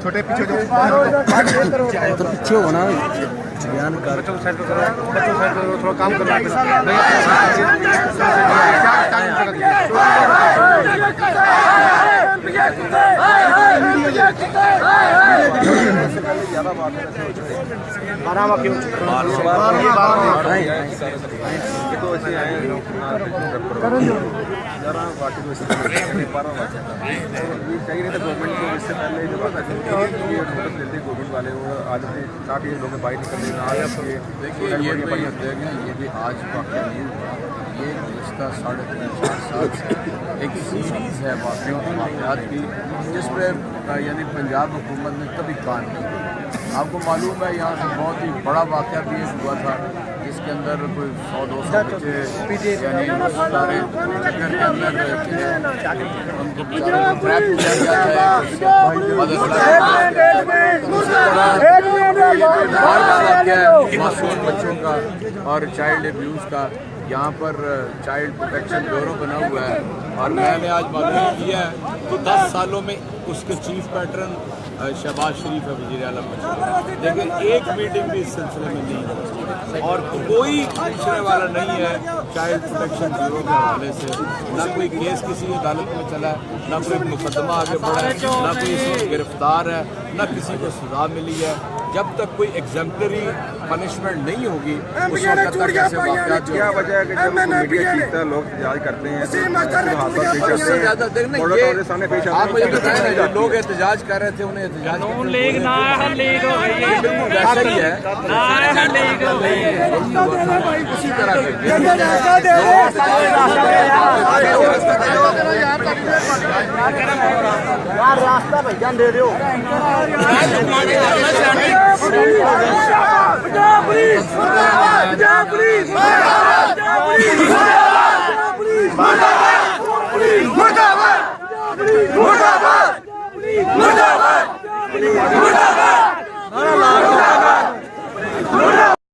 छोटे पीछे जो तो पीछे होना बयान कर बच्चों साइड करो, बच्चों साइड करो, थोड़ा काम करना गवर्नमेंट को इससे पहले जो बात है गवर्नमेंट वाले वो आज से 60 लोग बाहर निकल रहे हैं। देखिए ये भी आज वाक़या नहीं हुआ, ये गुज़श्ता 3.5-4 साल से एक सीरीज़ है वाक़यात की जिसमें यानी पंजाब हुकूमत ने कभी कान नहीं किया। आपको मालूम है यहाँ से बहुत ही बड़ा वाक़या भी एक हुआ था जिसके अंदर कोई 100-200 बच्चे यानी सारे चक्कर के अंदर उनको ट्रैप किया गया है। मासूम बच्चों का और चाइल्ड एब्यूज़ का यहाँ पर चाइल्ड प्रोटेक्शन ब्यूरो बना हुआ है और मैंने आज मालूम किया है कि 10 सालों में उसके चीफ पैटर्न शहबाज शरीफ है वज़ीर आला में, लेकिन एक मीटिंग भी इस सिलसिले में नहीं है और कोई पूछने वाला नहीं है चाइल्ड प्रोटेक्शन ब्यूरो के हवाले से। ना कोई केस किसी अदालत में चला है, ना कोई मुकदमा आगे बढ़ा है, ना कोई इसमें गिरफ्तार है, ना किसी को सजा मिली है। जब तक कोई एग्जाम्पलरी पनिशमेंट नहीं होगी उस वक्त तक ऐसे वाक़यात क्या वजह है कि जब मीडिया जीतता है लोग एहतजाज करते हैं उससे ज़्यादा देखना ये आप मुझे बताएं ना जो लोग एहतजाज कर रहे थे उन्हें एहतजाज बिल्कुल वैसा ही है उसी तरह रास्ता भैया दे रहे हो Punjab police!